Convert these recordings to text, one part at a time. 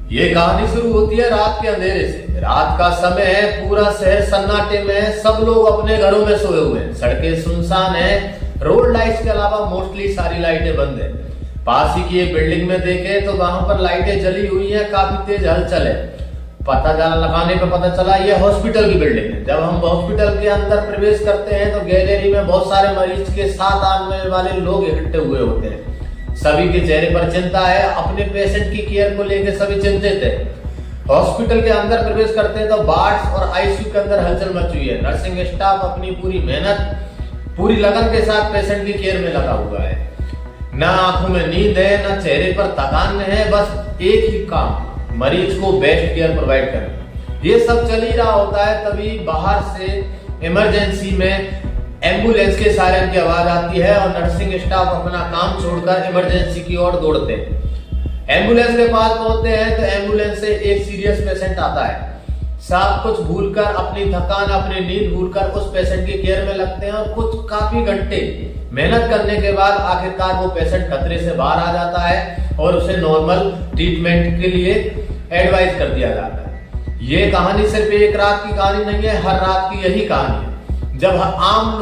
ये कहानी शुरू होती है रात के अंधेरे से। रात का समय है, पूरा शहर सन्नाटे में है, सब लोग अपने घरों में सोए हुए हैं, सड़कें सुनसान है, रोड लाइट्स के अलावा मोस्टली सारी लाइटें बंद है। पास ही की एक बिल्डिंग में देखे तो वहां पर लाइटें जली हुई है, काफी तेज हलचल है। पता लगाने पर पता चला ये हॉस्पिटल की बिल्डिंग है। जब हम हॉस्पिटल के अंदर प्रवेश करते हैं तो गैलरी में बहुत सारे मरीज के साथ आने वाले लोग इकट्ठे हुए होते हैं। सभी के चेहरे पर चिंता है, अपने पेशेंट की केयर को लेकर सभी चिंतित है। हॉस्पिटल के अंदर प्रवेश करते हैं तो वार्ड्स और आईसीयू के अंदर हलचल मची हुई है। नर्सिंग स्टाफ अपनी पूरी मेहनत, पूरी लगन के साथ पेशेंट की केयर में लगा हुआ है। ना आंखों में नींद है, ना चेहरे पर थकान है, बस एक ही काम, मरीज को बेस्ट केयर प्रोवाइड करना। ये सब चल ही रहा होता है, तभी बाहर से इमरजेंसी में एम्बुलेंस के सायरन की आवाज आती है और नर्सिंग स्टाफ अपना काम छोड़कर इमरजेंसी की ओर दौड़ते हैं। एम्बुलेंस के पास पहुंचते हैं तो एम्बुलेंस से एक सीरियस पेशेंट आता है। सब कुछ भूलकर, अपनी थकान, अपनी नींद भूलकर उस पेशेंट की केयर में लगते हैं और कुछ काफी घंटे मेहनत करने के बाद आखिरकार वो पेशेंट खतरे से बाहर आ जाता है और उसे नॉर्मल ट्रीटमेंट के लिए एडवाइस कर दिया जाता है। ये कहानी सिर्फ एक रात की कहानी नहीं है, हर रात की यही कहानी है। जब हम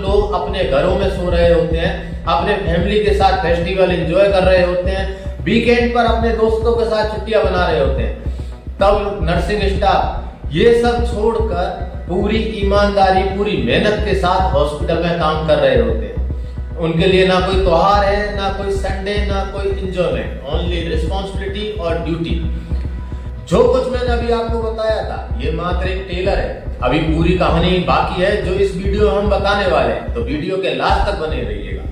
लोग अपने घरों में सो रहे होते हैं, अपने फैमिली के साथ फेस्टिवल एंजॉय कर रहे होते हैं, वीकेंड पर अपने दोस्तों के साथ छुट्टियां बना रहे होते हैं, तब नर्सिंग स्टाफ ये सब छोड़कर पूरी ईमानदारी, पूरी मेहनत के साथ हॉस्पिटल में काम कर रहे होते हैं। उनके लिए ना कोई त्योहार है, ना कोई संडे, ना कोई एंजॉयमेंट, ओनली रिस्पॉन्सिबिलिटी और ड्यूटी। जो कुछ मैंने अभी आपको बताया था ये मात्र एक टेलर है, अभी पूरी कहानी बाकी है जो इस वीडियो में हम बताने वाले हैं, तो वीडियो के लास्ट तक बने रहिएगा।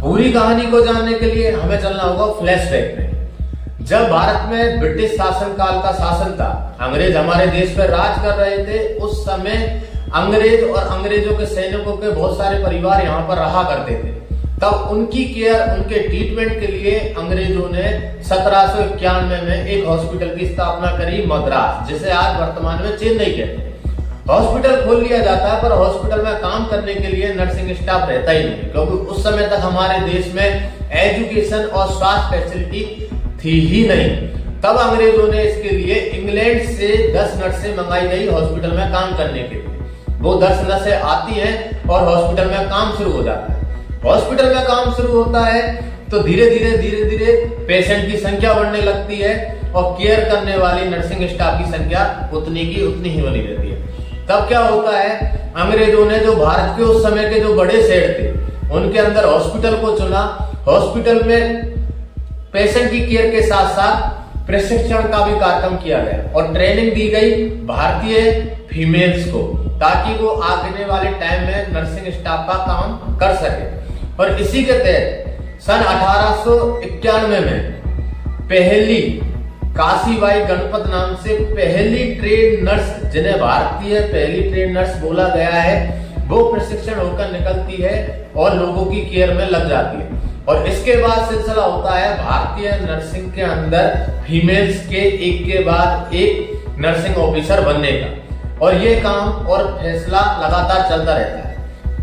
पूरी कहानी को जानने के लिए हमें चलना होगा फ्लैशबैक में। जब भारत में ब्रिटिश शासन काल का शासन था, अंग्रेज हमारे देश पर राज कर रहे थे, उस समय अंग्रेज और अंग्रेजों के सैनिकों के बहुत सारे परिवार यहाँ पर रहा करते थे। तब उनकी केयर, उनके ट्रीटमेंट के लिए अंग्रेजों ने 1791 में एक हॉस्पिटल की स्थापना करी, मद्रास, जिसे आज वर्तमान में चेन्नई कहते हैं। हॉस्पिटल खोल लिया जाता है पर हॉस्पिटल में काम करने के लिए नर्सिंग स्टाफ रहता ही नहीं, क्योंकि उस समय तक हमारे देश में एजुकेशन और स्वास्थ्य फैसिलिटी थी ही नहीं। तब अंग्रेजों ने इसके लिए इंग्लैंड से 10 नर्सें मंगाई गई हॉस्पिटल में काम करने के लिए। वो 10 नर्सें आती हैं और हॉस्पिटल में काम शुरू हो जाता है। हॉस्पिटल में काम शुरू होता है तो धीरे धीरे पेशेंट की संख्या बढ़ने लगती है और केयर करने वाली नर्सिंग स्टाफ की संख्या उतनी की उतनी ही बनी रहती है। तब क्या होता है, अंग्रेजों ने जो भारत के उस समय के जो बड़े शहर थे उनके अंदर हॉस्पिटल को चुना। हॉस्पिटल में पेशेंट की केयर के साथ साथ प्रशिक्षण का भी कार्यक्रम किया गया और ट्रेनिंग दी गई भारतीय फीमेल्स को, ताकि वो आने वाले टाइम में नर्सिंग स्टाफ का काम कर सके। और इसी के तहत सन 1891 में पहली काशीबाई गणपत नाम से पहली ट्रेन नर्स, जिन्हें भारतीय पहली ट्रेन नर्स बोला गया है, वो प्रशिक्षण होकर निकलती है और लोगों की केयर में लग जाती है। और इसके बाद सिलसिला होता है भारतीय नर्सिंग के अंदर फीमेल्स के एक के बाद एक नर्सिंग ऑफिसर बनने का, और ये काम और फैसला लगातार चलता रहता है।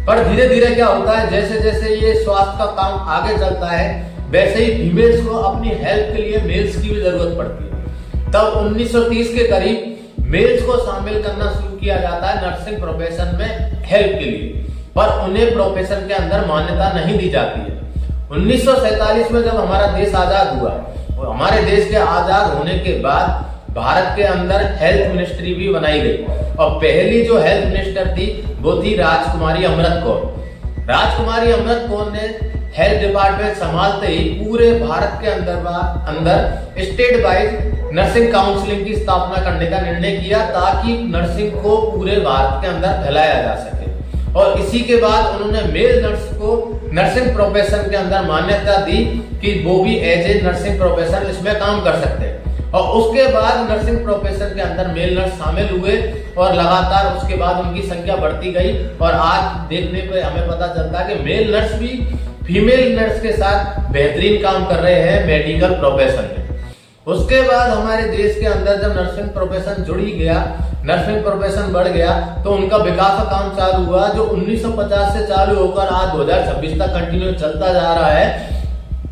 पर धीरे धीरे क्या होता है, जैसे जैसे ये स्वास्थ्य का काम आगे चलता है, वैसे ही फीमेल्स को अपनी हेल्प के लिए मेल्स की भी जरूरत पड़ती है। तब 1930 के करीब मेल्स को शामिल करना शुरू किया जाता है नर्सिंग प्रोफेशन में हेल्प के लिए, पर उन्हें प्रोफेशन के अंदर मान्यता नहीं दी जाती है। 1947 में जब हमारा देश आजाद हुआ, और हमारे देश के आजाद होने के बाद भारत के अंदर हेल्थ मिनिस्ट्री भी बनाई गई, और पहली जो हेल्थ मिनिस्टर थी वो थी राजकुमारी अमृत कौर। राजकुमारी अमृत कौर ने हेल्थ डिपार्टमेंट संभालते ही पूरे भारत के अंदर स्टेट वाइज नर्सिंग काउंसिलिंग की स्थापना करने का निर्णय किया, ताकि नर्सिंग को पूरे भारत के अंदर फैलाया जा सके। और इसी के बाद उन्होंने मेल नर्स को नर्सिंग प्रोफेशन के अंदर मान्यता दी कि वो भी एज ए नर्सिंग प्रोफेशन इसमें काम कर सकते हैं। और उसके बाद नर्सिंग प्रोफेशन के अंदर मेल नर्स शामिल हुए और लगातार उसके बाद उनकी संख्या बढ़ती गई, और आज देखने पे हमें पता चलता है कि मेल नर्स भी फीमेल नर्स के साथ बेहतरीन काम कर रहे हैं मेडिकल प्रोफेशन में। उसके बाद हमारे देश के अंदर जब नर्सिंग प्रोफेशन जुड़ ही गया, नर्सिंग प्रोफेशन बढ़ गया, तो उनका विकास का काम चालू हुआ, जो 1950 से चालू होकर आज 2026 तक कंटिन्यू चलता जा रहा है।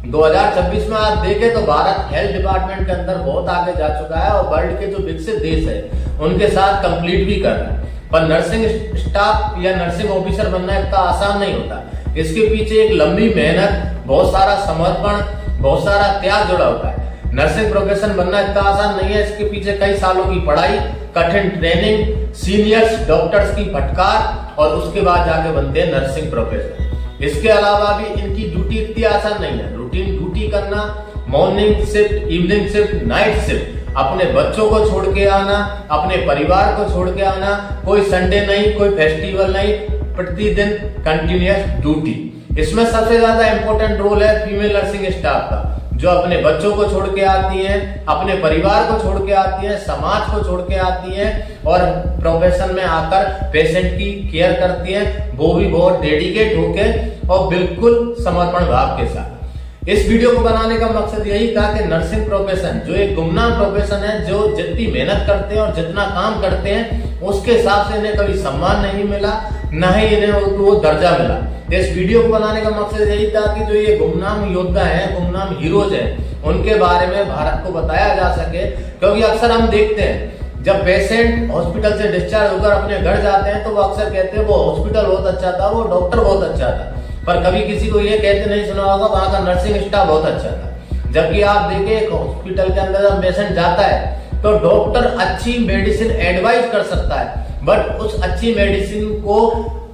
2026 में आप देखें तो भारत हेल्थ डिपार्टमेंट के अंदर बहुत आगे जा चुका है और वर्ल्ड के जो विकसित देश है उनके साथ कंप्लीट भी कर रहा है। पर नर्सिंग स्टाफ या नर्सिंग ऑफिसर बनना इतना आसान नहीं होता। इसके पीछे एक लंबी मेहनत, बहुत सारा समर्पण, बहुत सारा त्याग जुड़ा होता है। नर्सिंग प्रोफेशन बनना इतना आसान नहीं है। इसके पीछे कई सालों की पढ़ाई, कठिन ट्रेनिंग, सीनियर्स डॉक्टर्स की फटकार और उसके बाद जाके बनते हैं नर्सिंग प्रोफेसर। इसके अलावा भी इनकी ड्यूटी इतनी आसान नहीं है। रूटीन ड्यूटी करना, morning shift, evening shift, night shift, अपने बच्चों को छोड़ के आना, अपने परिवार को छोड़ के आना, कोई संडे नहीं, कोई फेस्टिवल नहीं, प्रतिदिन कंटिन्यूअस ड्यूटी। इसमें सबसे ज्यादा इंपॉर्टेंट रोल है फीमेल नर्सिंग स्टाफ का, जो अपने बच्चों को छोड़ के आती हैं, अपने परिवार को छोड़ के आती हैं, समाज को छोड़ के आती हैं और प्रोफेशन में आकर पेशेंट की केयर करती हैं, वो भी बहुत डेडिकेट होके और बिल्कुल समर्पण भाव के साथ। इस वीडियो को बनाने का मकसद यही था कि नर्सिंग प्रोफेशन जो एक गुमनाम प्रोफेशन है, जो जितनी मेहनत करते हैं और जितना काम करते हैं उसके हिसाब से इन्हें कभी सम्मान नहीं मिला, न ही इन्हें वो दर्जा मिला। इस वीडियो को बनाने का मकसद यही था कि जो ये गुमनाम योद्धा हैं, गुमनाम हीरोज हैं, उनके बारे में भारत को बताया जा सके। क्योंकि अक्सर हम देखते हैं जब पेशेंट हॉस्पिटल से डिस्चार्ज होकर अपने घर जाते हैं तो वो अक्सर कहते हैं वो हॉस्पिटल बहुत अच्छा था, वो डॉक्टर बहुत अच्छा था, पर कभी किसी को ये कहते नहीं सुना होगा वहां का नर्सिंग स्टाफ बहुत अच्छा था। जबकि आप देखिए एक हॉस्पिटल के अंदर जब पेशेंट जाता है तो डॉक्टर अच्छी मेडिसिन एडवाइस कर सकता है, बट उस अच्छी मेडिसिन को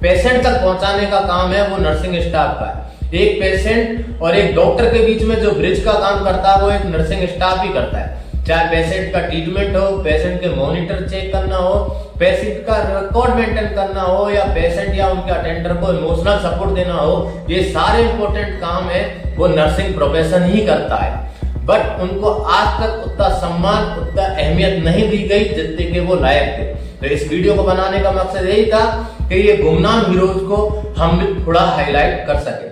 पेशेंट तक पहुंचाने का काम है वो नर्सिंग स्टाफ का है। एक पेशेंट और एक डॉक्टर के बीच में जो ब्रिज का काम करता है वो एक नर्सिंग स्टाफ ही करता है। चाहे पेशेंट का ट्रीटमेंट हो, पेशेंट के मॉनिटर चेक करना हो, पेशेंट का रिकॉर्ड मेंटेन करना हो, या पेशेंट या उनके अटेंडर को इमोशनल सपोर्ट देना हो, ये सारे इंपॉर्टेंट काम है वो नर्सिंग प्रोफेशन ही करता है। बट उनको आज तक उतना सम्मान, उतना अहमियत नहीं दी गई जितने के वो लायक थे। तो इस वीडियो को बनाने का मकसद यही था कि ये गुमनाम हीरोज को हम भी थोड़ा हाईलाइट कर सके।